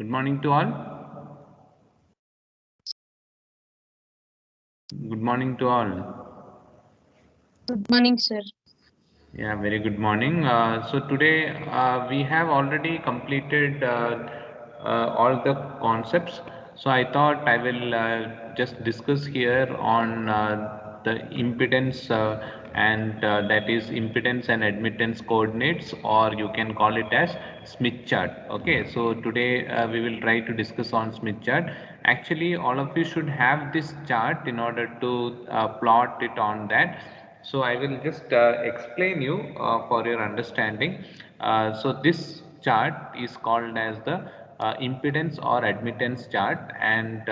Good morning to all. Good morning to all. Good morning, sir. Yeah, very good morning. So today we have already completed all the concepts. So I thought I will just discuss here on the impedance and that is impedance and admittance coordinates, or you can call it as Smith chart. Okay, so today we will try to discuss on Smith chart. Actually, all of you should have this chart in order to plot it on that. So I will just explain you for your understanding. So this chart is called as the impedance or admittance chart, and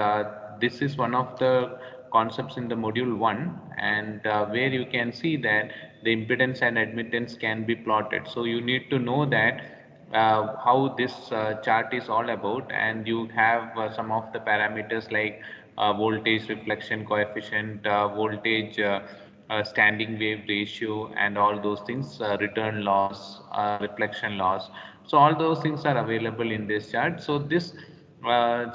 this is one of the concepts in the module 1, and where you can see that the impedance and admittance can be plotted. So you need to know that how this chart is all about, and you have some of the parameters like voltage reflection coefficient, voltage standing wave ratio, and all those things, return loss, reflection loss. So all those things are available in this chart. So this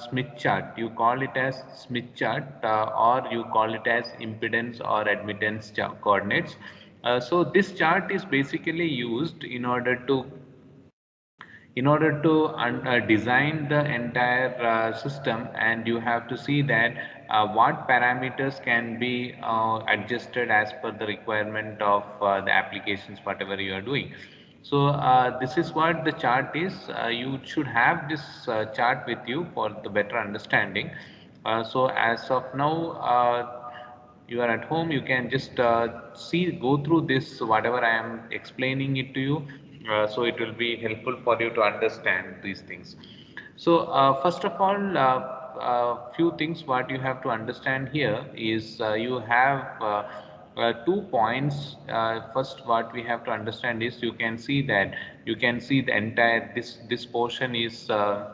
Smith chart, you call it as Smith chart, or you call it as impedance or admittance coordinates. So this chart is basically used in order to design the entire system, and you have to see that what parameters can be adjusted as per the requirement of the applications whatever you are doing. So this is what the chart is. You should have this chart with you for the better understanding. So as of now, you are at home, you can just go through this whatever I am explaining it to you, so it will be helpful for you to understand these things. So first of all, few things what you have to understand here is you have 2 points. First, what we have to understand is you can see the entire this portion is the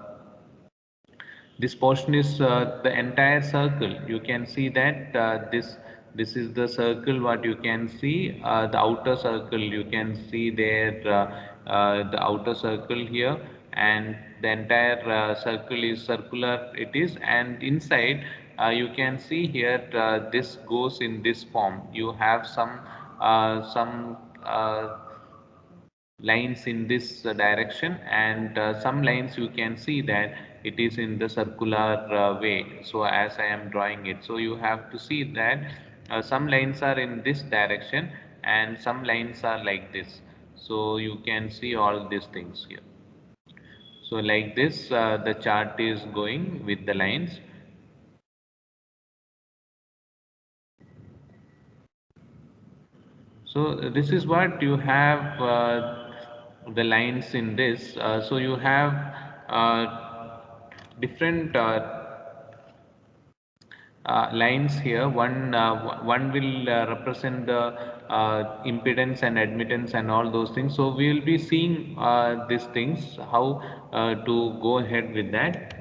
entire circle. You can see that this is the circle what you can see, the outer circle you can see there, the outer circle here, and the entire circle is circular it is, and inside you can see here this goes in this form. You have some lines in this direction, and some lines you can see that it is in the circular way, so as I am drawing it. So you have to see that some lines are in this direction and some lines are like this. So you can see all these things here. So like this the chart is going with the lines. So this is what you have, the lines in this. So you have different lines here. One will represent the impedance and admittance and all those things. So we will be seeing these things, how to go ahead with that.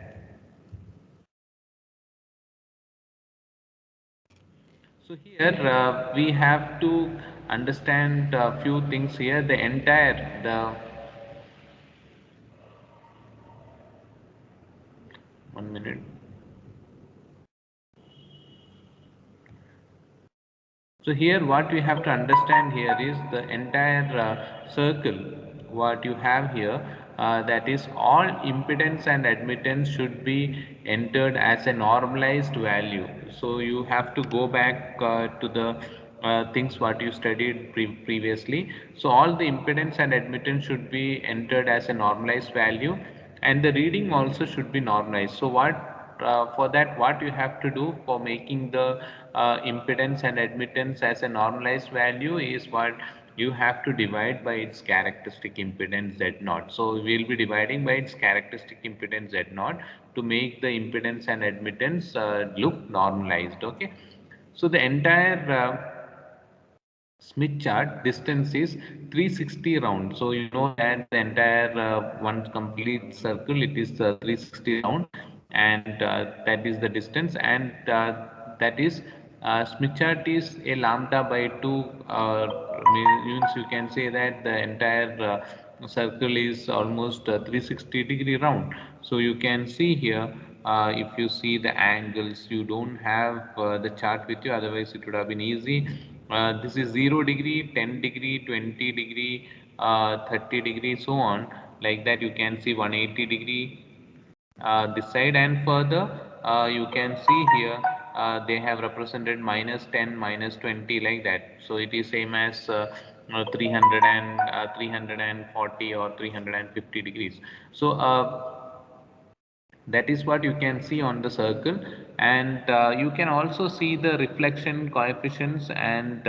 So here we have to understand a few things here. The entire the 1 minute. So here what we have to understand here is the entire circle what you have here, that is all impedance and admittance should be entered as a normalized value. So you have to go back to the things what you studied previously. So all the impedance and admittance should be entered as a normalized value, and the reading also should be normalized. So what for that what you have to do for making the impedance and admittance as a normalized value is what you have to divide by its characteristic impedance Z naught. So we will be dividing by its characteristic impedance Z naught to make the impedance and admittance look normalized. Okay, so the entire Smith chart distance is 360 round. So you know that the entire one complete circle it is 360 round, and that is the distance, and that is Smith chart is a lambda by 2 means you can say that the entire circle is almost 360-degree round. So you can see here, if you see the angles, you don't have the chart with you, otherwise it would have been easy. This is 0 degree, 10 degree, 20 degree, 30 degree, so on. Like that, you can see 180 degree this side, and further you can see here they have represented -10, -20, like that. So it is same as 300 and 340 or 350 degrees. So that is what you can see on the circle, and you can also see the reflection coefficients and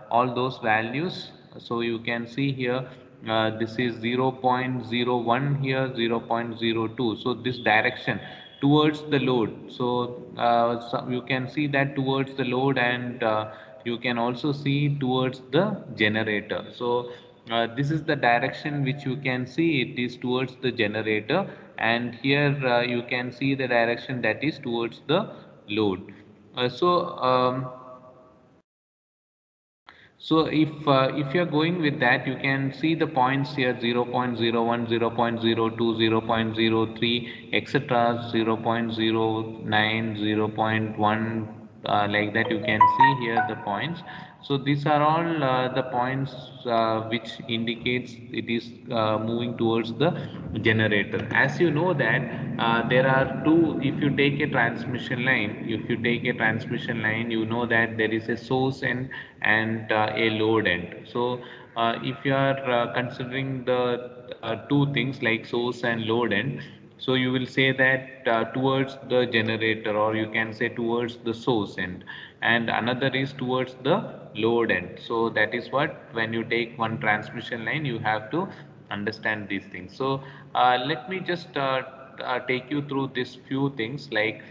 all those values. So you can see here, this is 0.01 here, 0.02, so this direction towards the load. So you can see that towards the load, and you can also see towards the generator. So this is the direction which you can see, it is towards the generator, and here you can see the direction that is towards the load. So if you're going with that, you can see the points here: 0.01, 0.02, 0.03, etc., 0.09, 0.1, like that. You can see here the points. So these are all the points which indicates it is moving towards the generator. As you know that there are two. If you take a transmission line, you know that there is a source end and a load end. So if you are considering the two things like source and load end, so you will say that towards the generator, or you can say towards the source end, and another is towards the load end. So that is what, when you take one transmission line, you have to understand these things. So let me just take you through these few things. Like,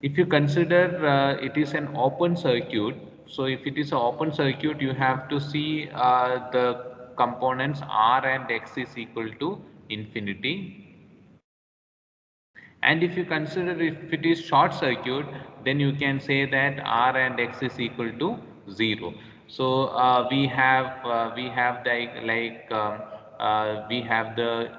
if you consider it is an open circuit, so if it is an open circuit, you have to see the components R and X is equal to infinity. And if you consider if it is short circuit, then you can say that R and X is equal to 0. So we have the we have the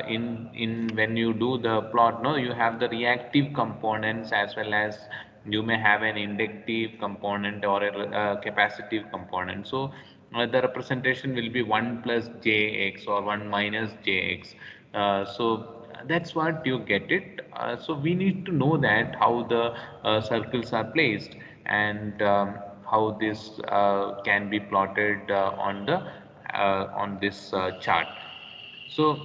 in when you do the plot, no, you have the reactive components, as well as you may have an inductive component or a capacitive component. So the representation will be 1 plus jx or 1 minus jx. So that's what you get it. So we need to know that how the circles are placed, and how this can be plotted on this chart. So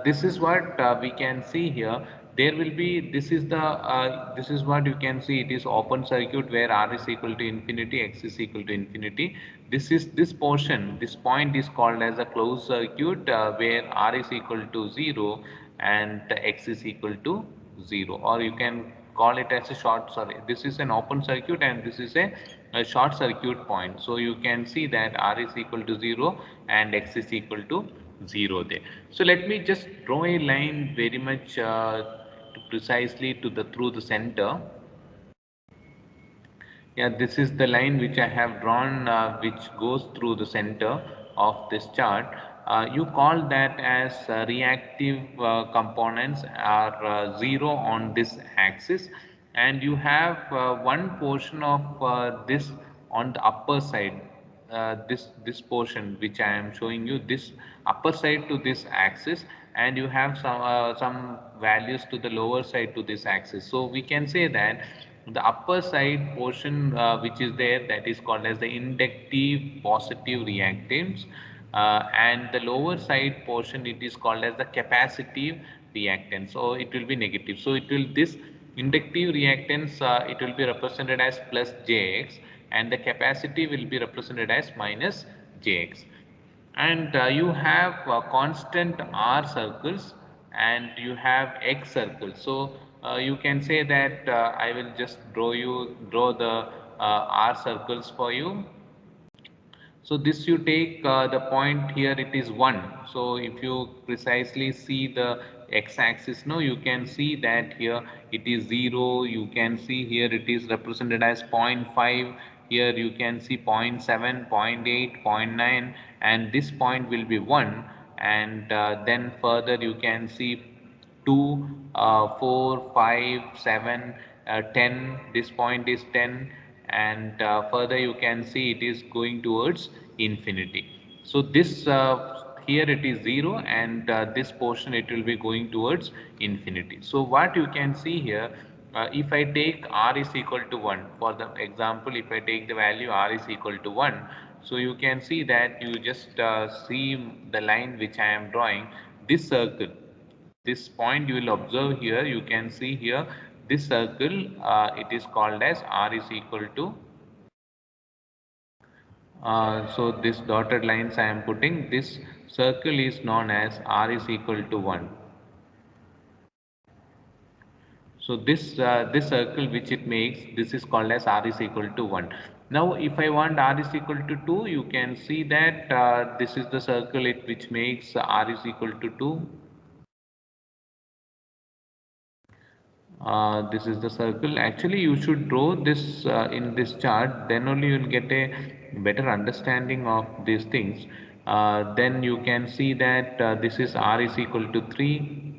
this is what we can see here. There will be, this is what you can see, it is open circuit where R is equal to infinity, X is equal to infinity. This is this portion, this point is called as a closed circuit where R is equal to 0 and X is equal to 0, or you can call it as a short, sorry, this is an open circuit and this is a short circuit point. So you can see that R is equal to 0 and X is equal to 0 there. So let me just draw a line very much precisely to the through the center. Yeah, this is the line which I have drawn, which goes through the center of this chart. You call that as reactive components are 0 on this axis, and you have one portion of this on the upper side. This portion which I am showing you, this upper side to this axis, and you have some values to the lower side to this axis. So we can say that the upper side portion which is there, that is called as the inductive positive reactance, and the lower side portion, it is called as the capacitive reactance. So it will be negative. So it will, this inductive reactance, it will be represented as plus jx, and the capacity will be represented as minus jx. And you have constant R circles and you have X circles. So you can say that I will just draw the R circles for you. So this, you take the point here, it is 1. So if you precisely see the x-axis, no, you can see that here it is 0. You can see here it is represented as 0.5, here you can see 0.7, 0.8, 0.9, and this point will be 1, and then further you can see 2, 4, 5, 7, 10. This point is 10, and further you can see it is going towards infinity. So this here it is 0, and this portion it will be going towards infinity. So what you can see here, if I take r is equal to 1, for the example, if I take the value r is equal to 1, so you can see that you just see the line which I am drawing, this circle, this point you will observe here, you can see here this circle, it is called as r is equal to, so this dotted lines I am putting, this circle is known as r is equal to 1. So this circle which it makes, this is called as r is equal to 1. Now if I want r is equal to 2, you can see that this is the circle which makes r is equal to 2. This is the circle. Actually, you should draw this in this chart, then only you will get a better understanding of these things. Then you can see that this is r is equal to 3.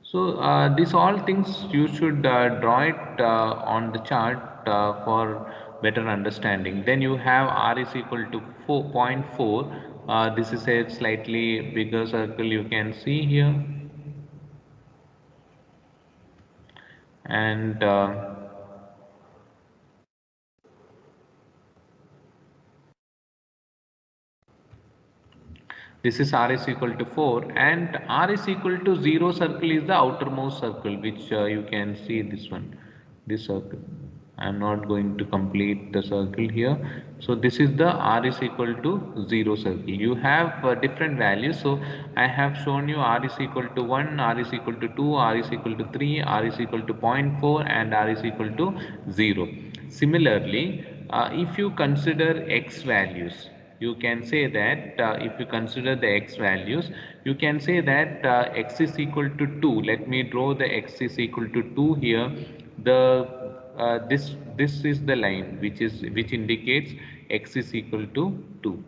So these all things you should draw it on the chart for better understanding. Then you have r is equal to 4.4. This is a slightly bigger circle you can see here, and this is r is equal to 4, and r is equal to 0 circle is the outermost circle, which you can see this one, this circle. I am not going to complete the circle here. So this is the r is equal to 0 circle. You have different values. So I have shown you r is equal to 1, r is equal to 2, r is equal to 3, r is equal to 0.4, and r is equal to 0. Similarly, if you consider x values, you can say that if you consider the x values, you can say that x is equal to 2. Let me draw the x is equal to 2 here. The this is the line which indicates x is equal to 2.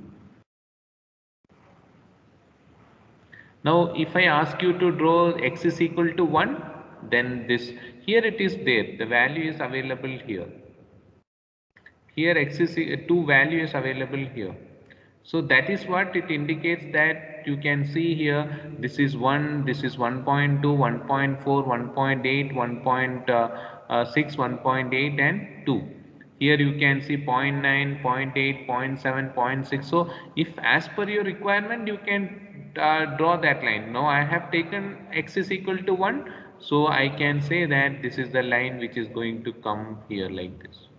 Now if I ask you to draw x is equal to 1, then this here it is there, the value is available here. Here x is 2 value is available here. So that is what it indicates, that you can see here, this is 1, this is 1.2, 1.4, 1.8, 1.6, 1.8 and 2. Here you can see 0.9, 0.8, 0.7, 0.6. So if as per your requirement, you can draw that line. Now I have taken x is equal to 1. So I can say that this is the line which is going to come here like this.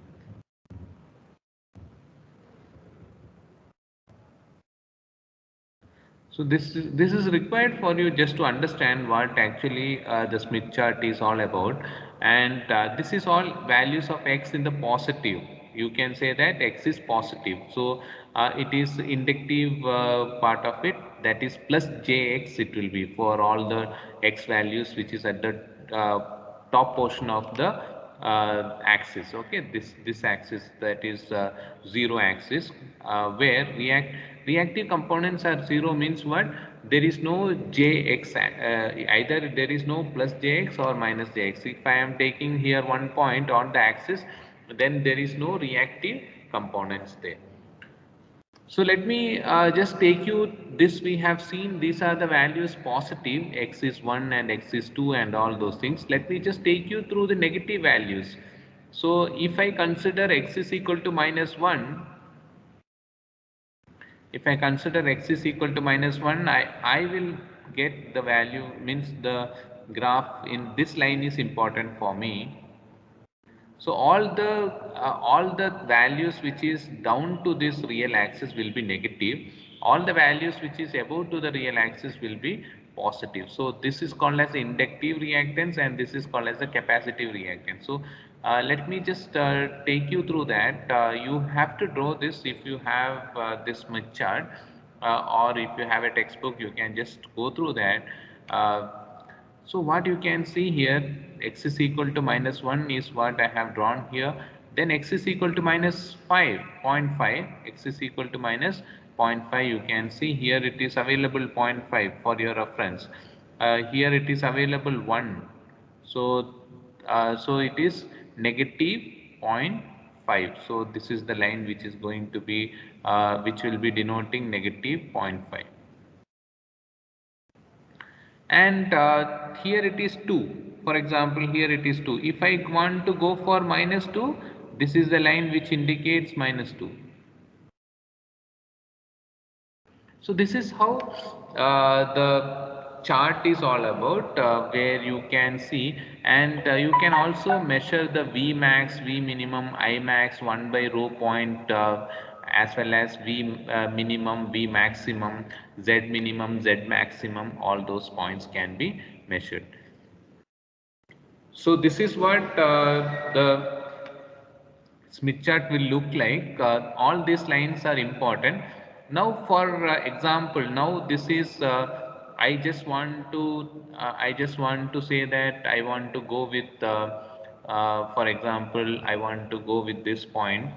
So this is required for you just to understand what actually the Smith chart is all about, and this is all values of x in the positive. You can say that x is positive. So it is inductive part of it, that is plus jx it will be for all the x values which is at the top portion of the axis. Okay, this axis, that is 0 axis, where reactive components are 0 means what? There is no jx, either there is no plus jx or minus jx. If I am taking here one point on the axis, then there is no reactive components there. So let me just take you this. We have seen these are the values positive, x is 1 and x is 2 and all those things. Let me just take you through the negative values. So if I consider x is equal to minus 1, if I consider x is equal to minus 1, I will get the value, means the graph in this line is important for me. So all the values which is down to this real axis will be negative. All the values which is above to the real axis will be positive. So this is called as inductive reactance, and this is called as the capacitive reactance. So let me just take you through that. You have to draw this if you have this Smith chart, or if you have a textbook, you can just go through that. So what you can see here, x is equal to minus 1 is what I have drawn here. Then x is equal to minus 5, 0.5, x is equal to minus 0.5. You can see here it is available 0.5 for your reference. Here it is available 1. So, so it is negative zero point 0.5. So this is the line which is going to be, which will be denoting negative zero point 0.5. And here it is 2. For example, here it is 2. If I want to go for minus 2, this is the line which indicates minus 2. So this is how the chart is all about, where you can see, and you can also measure the V max, V minimum, I max 1 by rho point, as well as V minimum, V maximum, Z minimum, Z maximum. All those points can be measured. So this is what the Smith chart will look like. All these lines are important. Now for example, now this is, I just want to say that I want to go with, for example, I want to go with this point,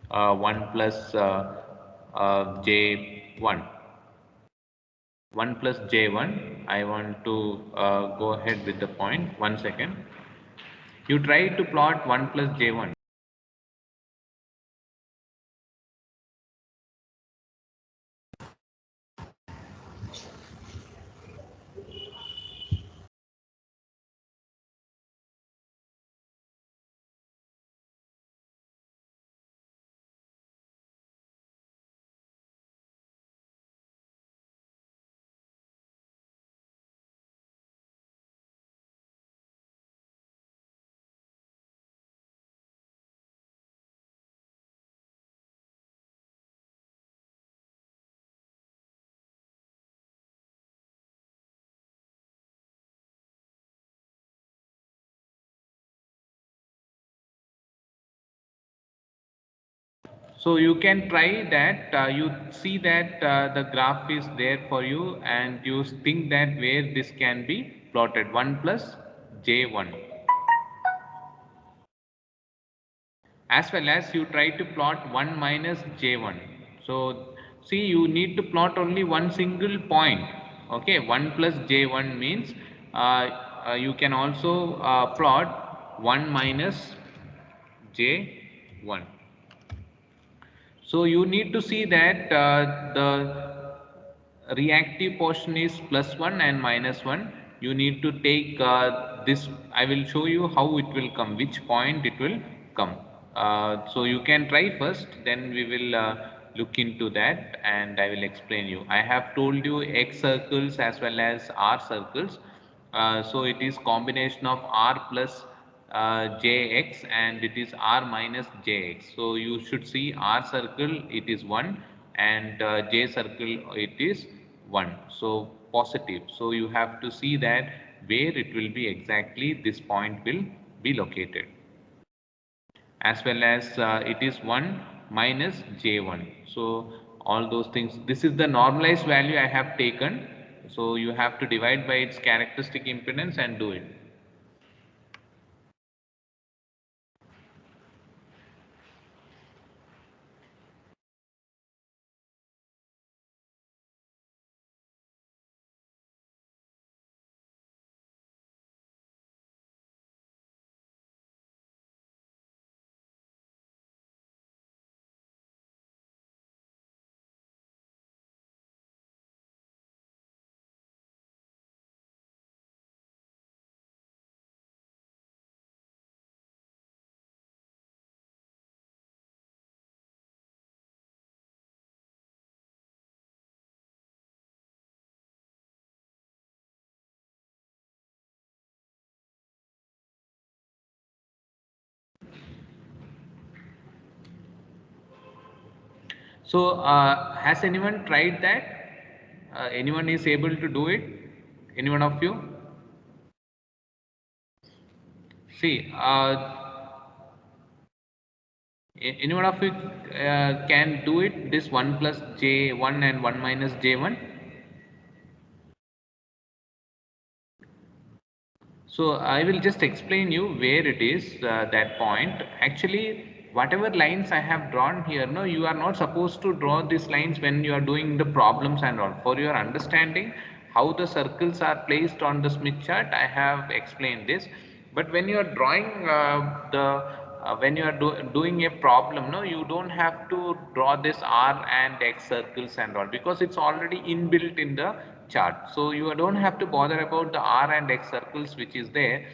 1 plus j1. 1 plus j1, I want to go ahead with the point. 1 second. You try to plot 1 plus j1. So you can try that. You see that the graph is there for you, and you think that where this can be plotted. 1 plus j1, as well as you try to plot 1 minus j1. So see, you need to plot only one single point. Okay, 1 plus j1 means you can also plot 1 minus j1. So you need to see that the reactive portion is plus 1 and minus 1. You need to take this. I will show you how it will come, which point it will come. So you can try first, then we will look into that and I will explain you. I have told you X circles as well as R circles. So it is combination of R plus jx, and it is r minus jx. So you should see r circle it is 1, and j circle it is 1. So positive. So you have to see that where it will be exactly, this point will be located, as well as it is 1 minus j1. So all those things, this is the normalized value I have taken. So you have to divide by its characteristic impedance and do it. So, has anyone tried that? Anyone is able to do it? Any one of you? See, any one of you can do it, this 1 plus j1 and 1 minus j1? So I will just explain you where it is that point. Actually, whatever lines I have drawn here, no, you are not supposed to draw these lines when you are doing the problems and all. For your understanding, how the circles are placed on the Smith chart, I have explained this. But when you are drawing when you are doing a problem, no, you don't have to draw this R and X circles and all, because it's already inbuilt in the chart. So you don't have to bother about the R and X circles which is there.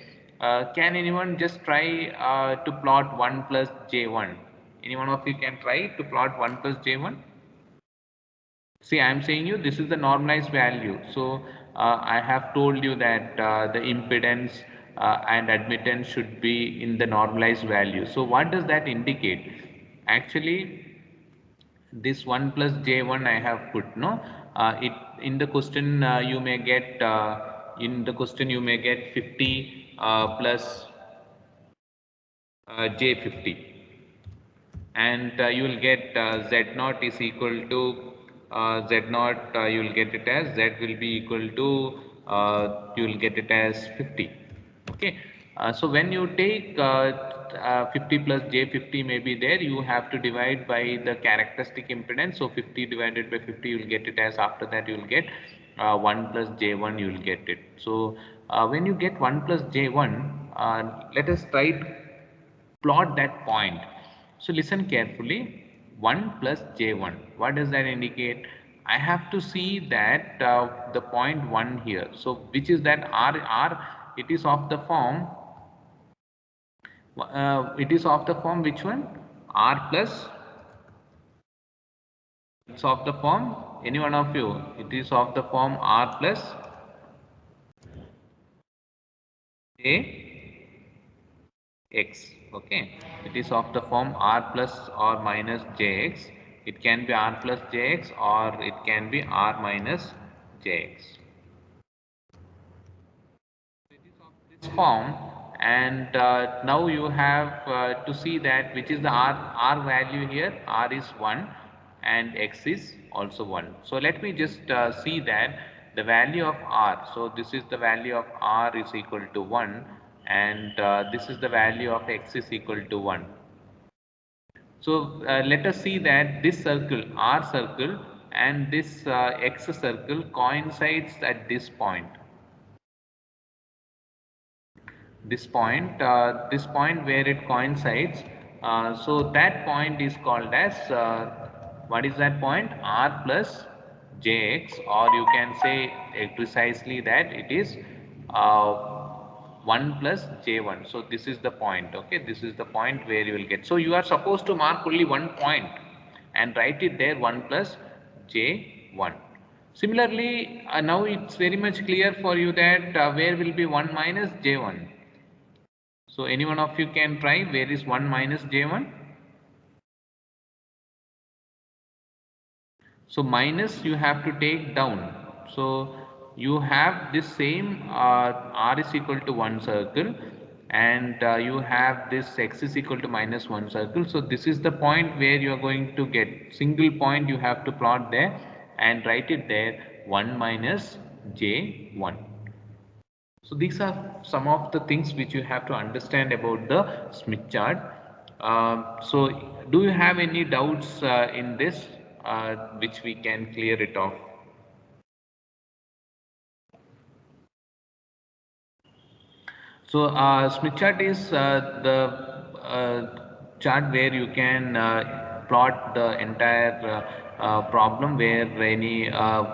Can anyone just try to plot 1 plus J1? Any one of you can try to plot 1 plus J1? See, I am saying you this is the normalized value. So I have told you that the impedance and admittance should be in the normalized value. So what does that indicate? Actually, this 1 plus J1 I have put, no, it in the question you may get in the question you may get 50 plus J50, and you will get Z naught is equal to Z naught, you will get it as Z will be equal to you will get it as 50. Okay, so when you take 50 plus J50 may be there, you have to divide by the characteristic impedance. So 50 divided by 50, you will get it as, after that you will get 1 plus J1, you will get it. So when you get 1 plus J1, let us try to plot that point. So listen carefully. 1 plus J1. What does that indicate? I have to see that the point 1 here. So which is that R, it is of the form, which one? R plus, it's of the form, any one of you, it is of the form R plus J x. Okay, it is of the form R plus or minus jx. It can be R plus jx or it can be R minus jx. It is of this form, and now you have to see that which is the R value here. R is 1 and x is also 1. So let me just see that the value of R. So this is the value of R is equal to 1, and this is the value of x is equal to 1. So let us see that this circle, R circle, and this X circle coincides at this point. This point where it coincides. So that point is called as, what is that point? R plus Jx, or you can say precisely that it is 1 plus J1. So this is the point. Okay, this is the point where you will get. So you are supposed to mark only one point and write it there, 1 plus J1. Similarly, now it's very much clear for you that where will be 1 minus J1. So any one of you can try, where is 1 minus J1? So minus you have to take down. So you have this same R is equal to 1 circle, and you have this X is equal to minus 1 circle. So this is the point where you are going to get single point, you have to plot there and write it there, 1 minus J1. So these are some of the things which you have to understand about the Smith chart. So do you have any doubts in this which we can clear it off? So Smith chart is the chart where you can plot the entire problem, where any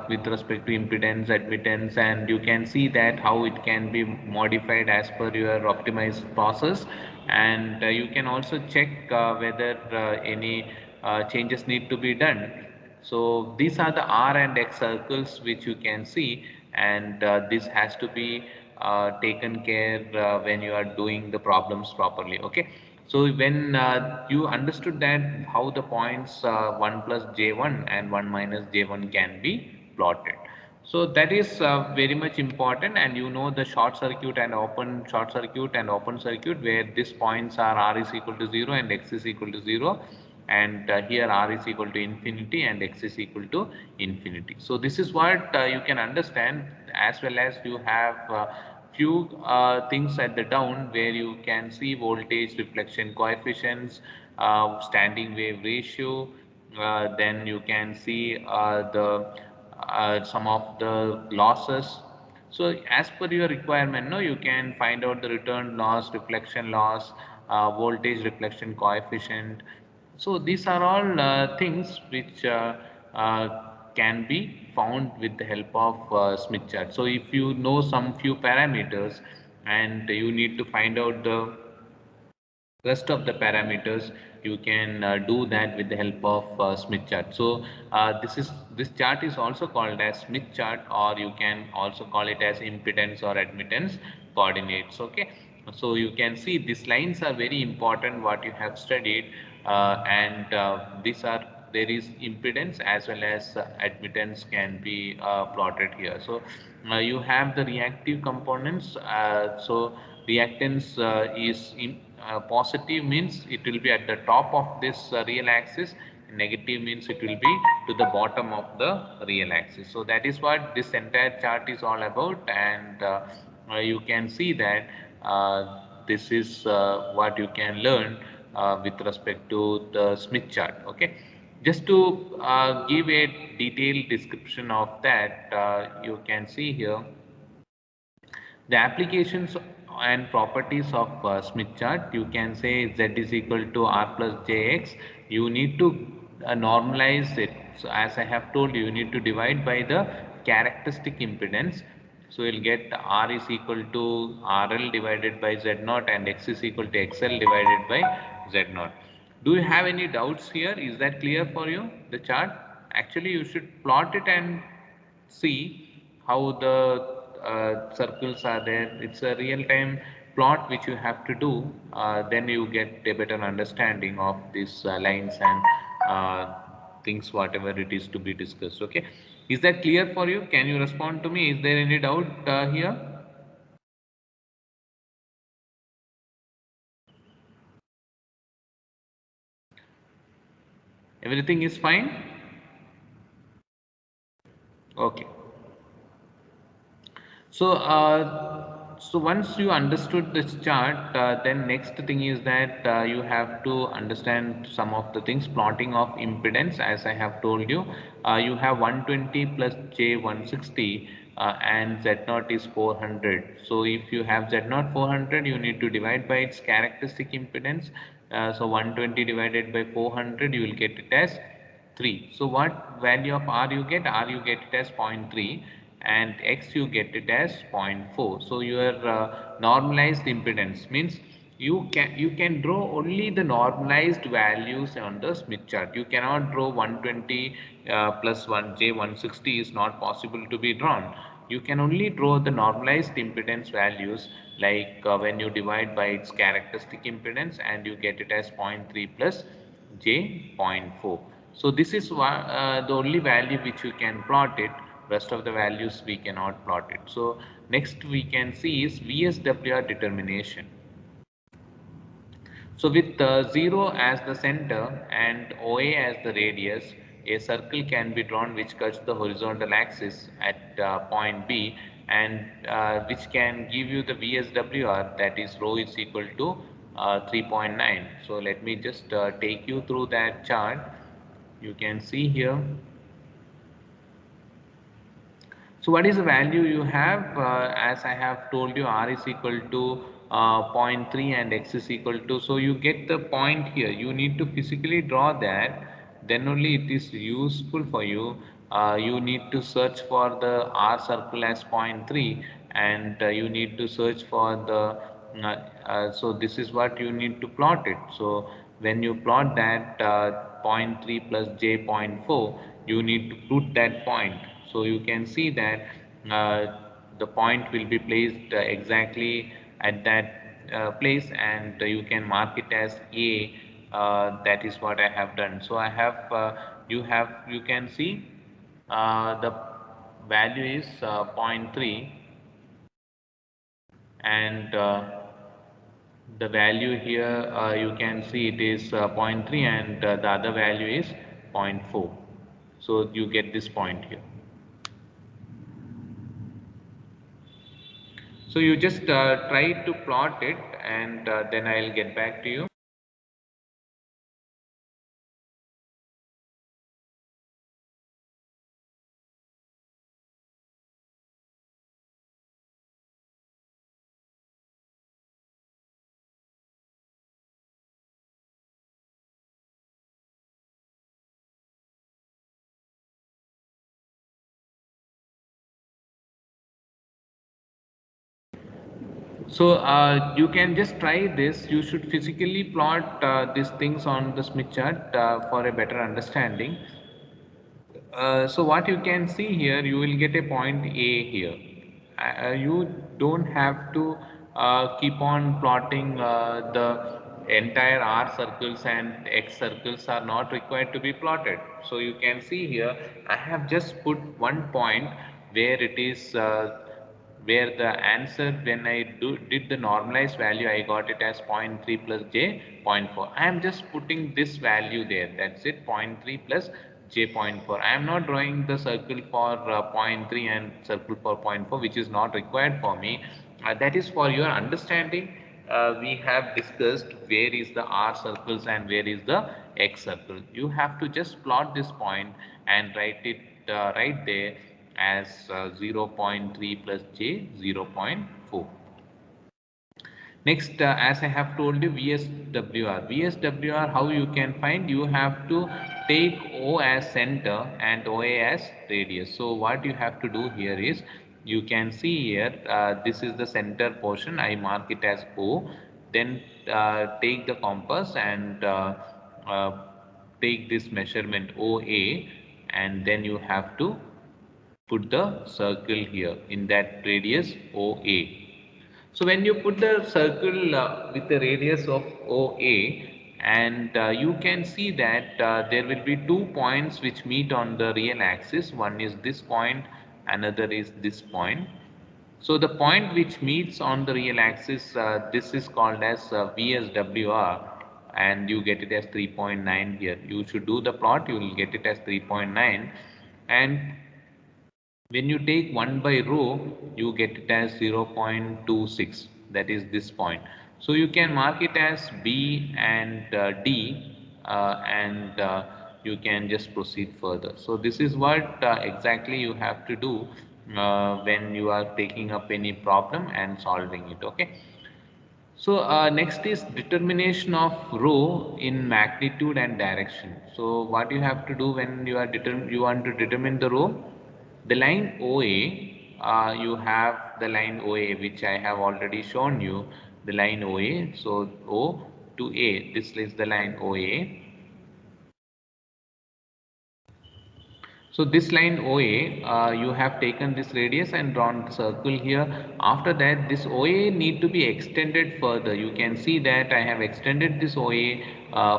with respect to impedance, admittance, and you can see that how it can be modified as per your optimized process, and you can also check whether any changes need to be done. So these are the R and X circles which you can see, and this has to be taken care when you are doing the problems properly. Okay, so when you understood that how the points 1 plus J1 and 1 minus J1 can be plotted, so that is very much important. And you know the short circuit and open circuit, where these points are R is equal to 0 and X is equal to 0, and here R is equal to infinity and X is equal to infinity. So this is what you can understand, as well as you have few things at the down where you can see voltage reflection coefficients, standing wave ratio, then you can see the some of the losses. So as per your requirement, no, you can find out the return loss, reflection loss, voltage reflection coefficient. So these are all things which can be found with the help of Smith chart. So if you know some few parameters and you need to find out the rest of the parameters, you can do that with the help of Smith chart. So this chart is also called as Smith chart, or you can also call it as impedance or admittance coordinates. Okay, so you can see these lines are very important what you have studied, and these are, there is impedance as well as admittance can be plotted here. So you have the reactive components. So reactance is in positive means it will be at the top of this real axis, negative means it will be to the bottom of the real axis. So that is what this entire chart is all about, and you can see that this is what you can learn with respect to the Smith chart. Okay, just to give a detailed description of that, you can see here the applications and properties of Smith chart. You can say Z is equal to R plus JX. You need to normalize it. So as I have told you, you need to divide by the characteristic impedance. So you'll get R is equal to RL divided by Z naught, and X is equal to XL divided by Z naught. Do you have any doubts here? Is that clear for you, the chart? Actually, you should plot it and see how the circles are there. It's a real-time plot which you have to do. Then you get a better understanding of these lines and things, whatever it is to be discussed. Okay, is that clear for you? Can you respond to me? Is there any doubt here? Everything is fine? Okay. So, so once you understood this chart, then next thing is that you have to understand some of the things. Plotting of impedance, as I have told you, you have 120 plus J 160, and Z naught is 400. So if you have Z naught 400, you need to divide by its characteristic impedance. So 120 divided by 400, you will get it as 3. So what value of R you get? R you get it as 0.3, and X you get it as 0.4. So your normalized impedance means you can draw only the normalized values on the Smith chart. You cannot draw 120 plus 1J 160 is not possible to be drawn. You can only draw the normalized impedance values, like when you divide by its characteristic impedance, and you get it as 0.3 plus J 0.4. So this is the only value which you can plot it. Rest of the values we cannot plot it. So next we can see is VSWR determination. So with 0 as the center and OA as the radius, a circle can be drawn which cuts the horizontal axis at point B, and which can give you the VSWR, that is rho is equal to 3.9. So let me just take you through that chart. You can see here. So what is the value you have? As I have told you, R is equal to zero point 0.3 and X is equal to, so you get the point here. You need to physically draw that, then only it is useful for you. You need to search for the R circle as 0.3, and you need to search for the, so this is what you need to plot it. So when you plot that zero point 0.3 plus J 0.4, you need to put that point. So you can see that the point will be placed exactly at that place, and you can mark it as A. That is what I have done. So I have, you can see the value is 0.3, and the value here you can see it is 0.3, and the other value is 0.4. So you get this point here. So you just try to plot it, and then I'll get back to you. So you can just try this. You should physically plot these things on the Smith chart for a better understanding. So what you can see here, you will get a point A here. You don't have to keep on plotting the entire R circles, and X circles are not required to be plotted. So you can see here, I have just put one point where it is where the answer, when I did the normalized value, I got it as 0.3 plus j 0.4. I am just putting this value there, that's it, 0.3 plus j 0.4. I am not drawing the circle for 0.3 and circle for 0.4, which is not required for me. That is for your understanding. We have discussed where is the R circles and where is the X circle. You have to just plot this point and write it right there as 0.3 plus j 0.4. Next, as I have told you, VSWR. VSWR, how you can find? You have to take O as center and OA as radius. So what you have to do here is, you can see here, this is the center portion. I mark it as O. Then take the compass and uh, take this measurement OA, and then you have to put the circle here in that radius OA. So when you put the circle with the radius of OA, and you can see that there will be 2 points which meet on the real axis. One is this point, another is this point. So the point which meets on the real axis, this is called as VSWR, and you get it as 3.9 here. You should do the plot, you will get it as 3.9. And when you take 1 by rho, you get it as 0.26, that is this point. So you can mark it as B and D, and you can just proceed further. So this is what exactly you have to do when you are taking up any problem and solving it. Okay. So next is determination of rho in magnitude and direction. So what you have to do when you want to determine the rho, the line OA, you have the line OA which I have already shown you, the line OA. So O to A, this is the line OA. So this line OA, you have taken this radius and drawn the circle here. After that, this OA need to be extended further. You can see that I have extended this OA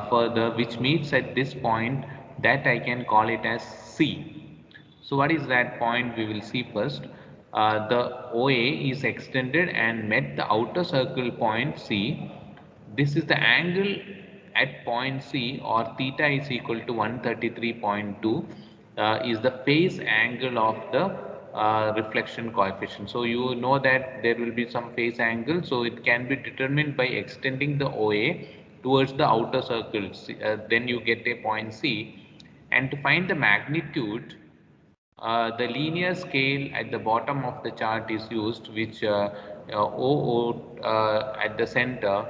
further, which meets at this point, that I can call it as C. So what is that point? We will see first. The OA is extended and met the outer circle point C. This is the angle at point C, or theta is equal to 133.2, is the phase angle of the reflection coefficient. So you know that there will be some phase angle, so it can be determined by extending the OA towards the outer circle. Then you get a point C. And to find the magnitude, the linear scale at the bottom of the chart is used, which OO at the center,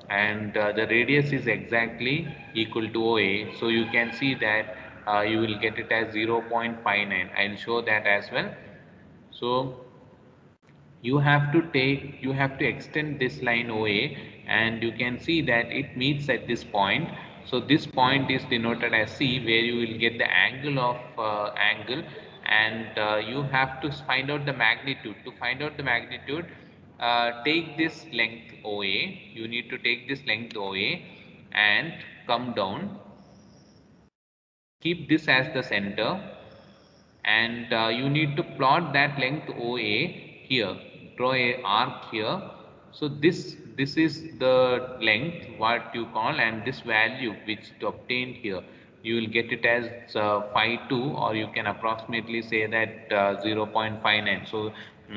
and the radius is exactly equal to OA. So you can see that you will get it as 0.59. I'll show that as well. So you have to extend this line OA, and you can see that it meets at this point. So this point is denoted as C, where you will get the angle of angle, and you have to find out the magnitude. To find out the magnitude, take this length OA, you need to take this length OA and come down, keep this as the center, and you need to plot that length OA here, draw a arc here. So this is the length what you call, and this value which to obtained here, you will get it as phi 2, or you can approximately say that 0.59. So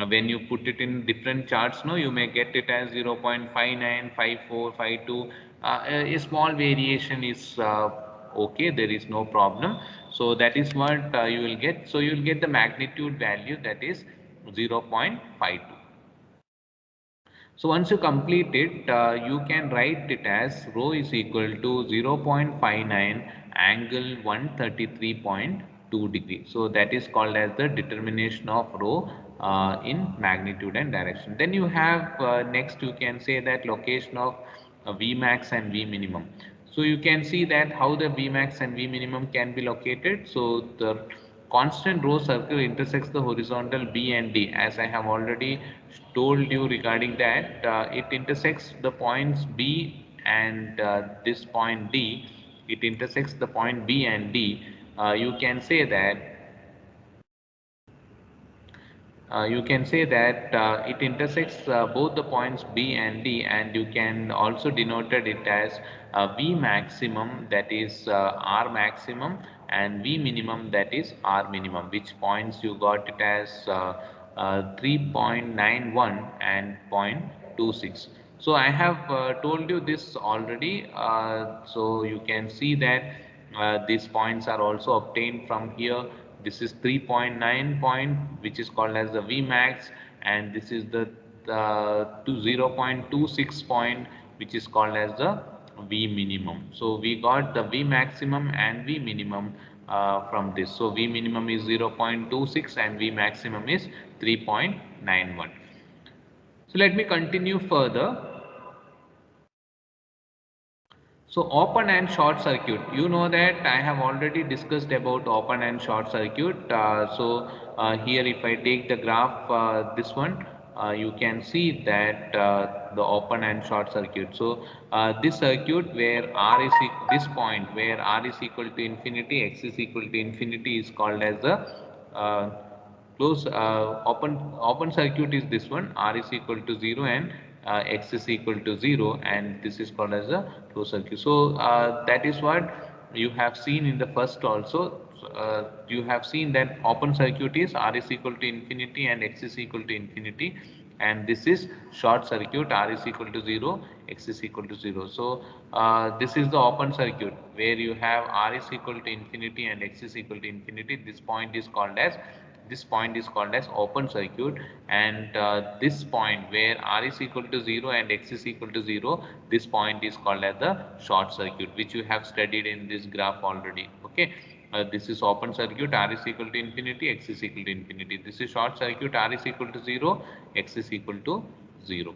when you put it in different charts, no, you may get it as 0.59, 54, 52. A small variation is okay, there is no problem. So that is what you will get. So you will get the magnitude value, that is 0.52. So once you complete it, you can write it as rho is equal to 0.59 angle 133.2 degree. So that is called as the determination of rho in magnitude and direction. Then you have next, you can say that location of Vmax and V minimum. So you can see that how the Vmax and V minimum can be located. So the constant rho circle intersects the horizontal B and D. As I have already told you regarding that, it intersects the points B and this point D. It intersects the point B and D. You can say that it intersects both the points B and D, and you can also denote it as V maximum, that is R maximum, and V minimum, that is R minimum, which points you got it as 3.91 and 0.26. So I have told you this already, so you can see that these points are also obtained from here. This is 3.9 point, which is called as the Vmax, and this is the 0.26 point, which is called as the V minimum. So we got the V maximum and V minimum from this. So V minimum is 0.26 and V maximum is 3.91. So let me continue further. So open and short circuit, you know that I have already discussed about open and short circuit. Here if I take the graph, this one, you can see that the open and short circuit. So this circuit where this point where R is equal to infinity, X is equal to infinity, is called as the uh, open circuit is this one. R is equal to 0 and X is equal to 0, and this is called as a closed circuit. So that is what you have seen in the first also. You have seen that open circuit is R is equal to infinity and X is equal to infinity, and this is short circuit, R is equal to 0, X is equal to 0. So this is the open circuit where you have R is equal to infinity and X is equal to infinity. This point is called as open circuit, and this point where R is equal to 0 and X is equal to 0, this point is called as the short circuit, which you have studied in this graph already. Okay, this is open circuit, R is equal to infinity, X is equal to infinity. This is short circuit, R is equal to 0, X is equal to 0.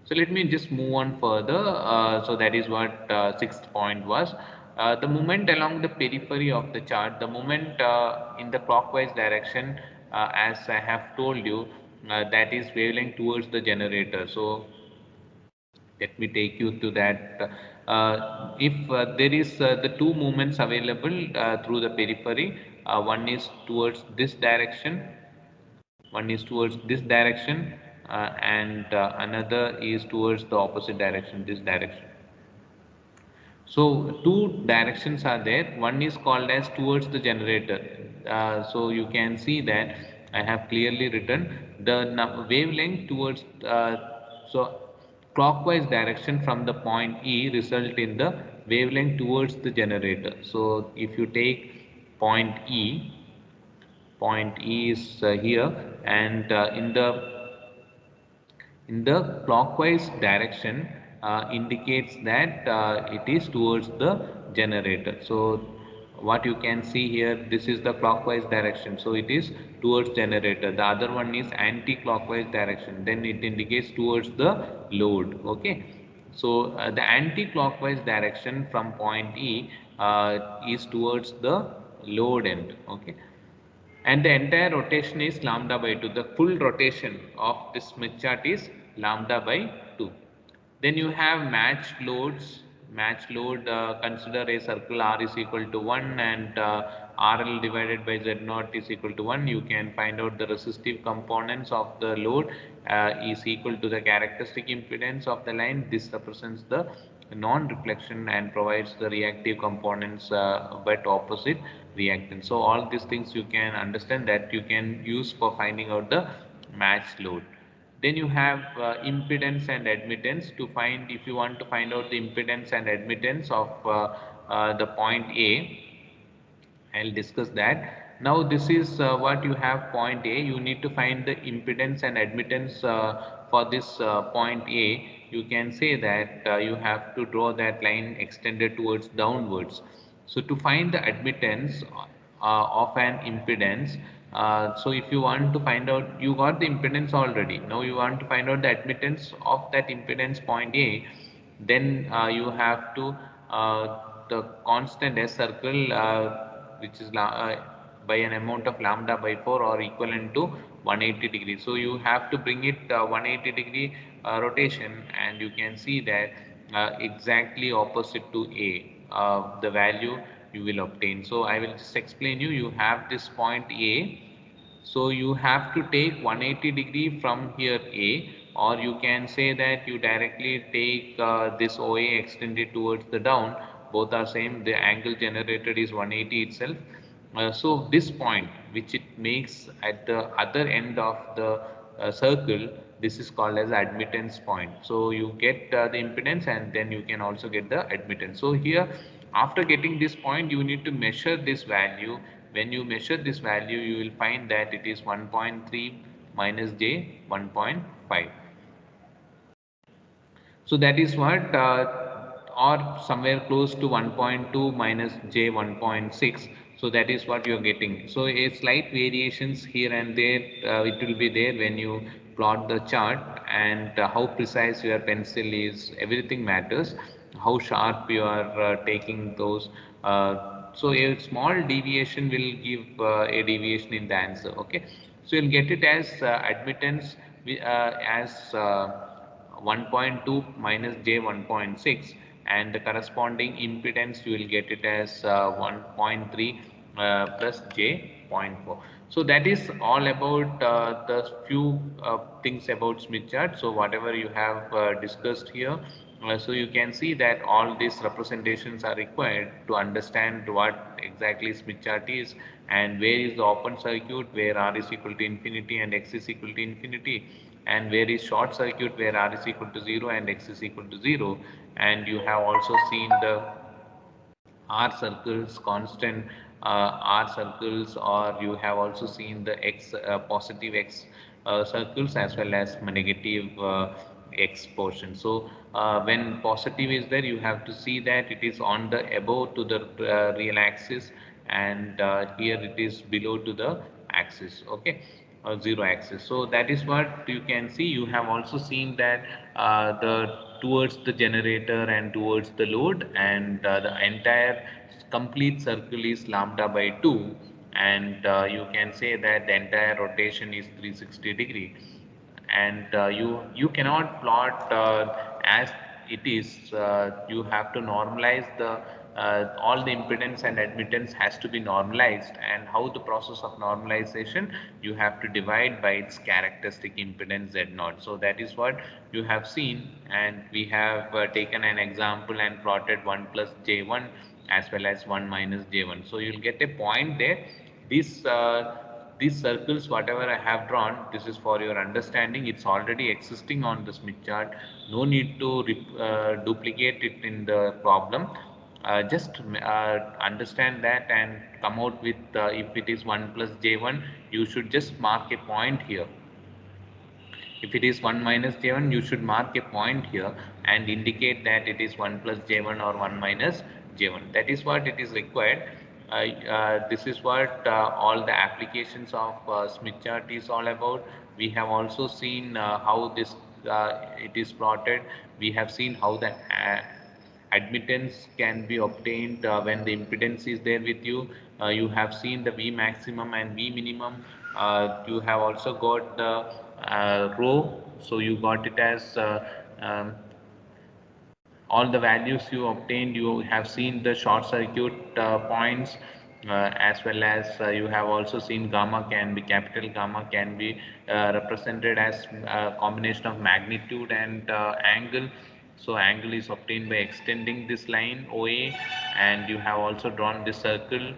So let me just move on further. So that is what sixth point was. The movement along the periphery of the chart, the movement in the clockwise direction, as I have told you, that is wavelength towards the generator. So let me take you to that. If there is the two movements available through the periphery, one is towards this direction, and another is towards the opposite direction, this direction. So two directions are there. One is called as towards the generator. So you can see that I have clearly written the wavelength towards so clockwise direction from the point E result in the wavelength towards the generator. So if you take point E is here, and in the clockwise direction indicates that it is towards the generator. So what you can see here, this is the clockwise direction, so it is towards generator. The other one is anti-clockwise direction, then it indicates towards the load. Okay, so the anti-clockwise direction from point E is towards the load end. Okay, and the entire rotation is lambda by 2. The full rotation of this Smith chart is lambda by 2. Then you have matched loads. Matched load, consider a circle R is equal to 1 and RL divided by Z naught is equal to 1. You can find out the resistive components of the load is equal to the characteristic impedance of the line. This represents the non-reflection and provides the reactive components but opposite reactance. So all these things you can understand that you can use for finding out the matched load. Then you have impedance and admittance to find, if you want to find out the impedance and admittance of the point A. I'll discuss that. Now this is what you have point A. You need to find the impedance and admittance for this point A. You can say that you have to draw that line extended towards downwards. So to find the admittance of an impedance, so if you want to find out, you got the impedance already. Now you want to find out the admittance of that impedance point A, then you have to the constant S circle, which is by an amount of lambda by 4 or equivalent to 180 degrees. So you have to bring it 180 degree rotation, and you can see that exactly opposite to A, the value you will obtain. So I will just explain you. You have this point A, so you have to take 180 degree from here A, or you can say that you directly take this OA extended towards the down. Both are same. The angle generated is 180 itself. So this point, which it makes at the other end of the circle, this is called as admittance point. So you get the impedance, and then you can also get the admittance. So here, after getting this point, you need to measure this value. When you measure this value, you will find that it is 1.3 minus j 1.5. So that is what, or somewhere close to 1.2 minus j 1.6. So that is what you are getting. So a slight variations here and there, it will be there when you plot the chart, and how precise your pencil is, everything matters. How sharp you are taking those. So a small deviation will give a deviation in the answer. Okay, so you'll get it as admittance as 1.2 minus j 1.6, and the corresponding impedance you will get it as 1.3 plus j 0.4. So that is all about the few things about Smith chart. So whatever you have discussed here, so you can see that all these representations are required to understand what exactly Smith chart is, and where is the open circuit where R is equal to infinity and X is equal to infinity, and where is short circuit where R is equal to 0 and X is equal to 0. And you have also seen the R circles, constant R circles, or you have also seen the X positive X circles, as well as negative X portion. So when positive is there, you have to see that it is on the above to the real axis, and here it is below to the axis. Okay, zero axis. So that is what you can see. You have also seen that the towards the generator and towards the load, and the entire complete circle is lambda by 2, and you can say that the entire rotation is 360 degree. And you cannot plot as it is. You have to normalize the all the impedance and admittance has to be normalized. And how the process of normalization, you have to divide by its characteristic impedance Z0. So that is what you have seen, and we have taken an example and plotted 1 plus j1 as well as 1 minus j1. So you'll get a point there. This these circles, whatever I have drawn, this is for your understanding. It's already existing on the Smith chart. No need to duplicate it in the problem. Just understand that and come out with, if it is 1 plus j1, you should just mark a point here. If it is 1 minus j1, you should mark a point here and indicate that it is 1 plus j1 or 1 minus j1. That is what it is required. This is what all the applications of Smith chart is all about. We have also seen how this it is plotted. We have seen how the admittance can be obtained when the impedance is there with you. You have seen the V maximum and V minimum. You have also got the rho, so you got it as all the values you obtained. You have seen the short circuit points, as well as you have also seen gamma can be, capital gamma can be represented as a combination of magnitude and angle. So angle is obtained by extending this line OA, and you have also drawn this circle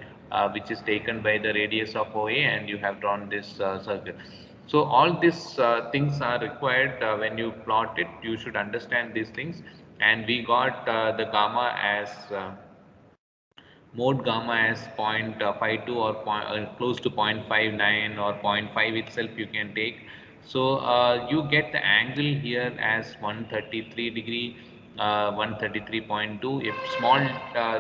which is taken by the radius of OA, and you have drawn this circle. So all these things are required when you plot it. You should understand these things. And we got the gamma as mode gamma as 0.52 or close to 0.59 or zero point 0.5 itself you can take. So you get the angle here as 133 degree, 133.2. If small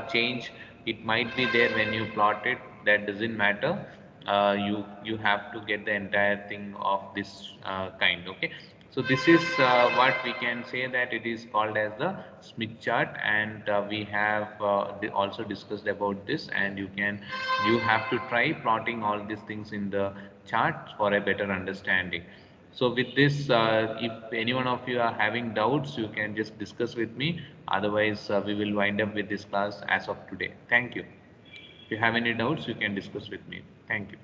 change, it might be there when you plot it. That doesn't matter. You have to get the entire thing of this kind. Okay. So this is what we can say that it is called as the Smith chart, and we have also discussed about this. And you have to try plotting all these things in the chart for a better understanding. So with this, if any one of you are having doubts, you can just discuss with me. Otherwise, we will wind up with this class as of today. Thank you. If you have any doubts, you can discuss with me. Thank you.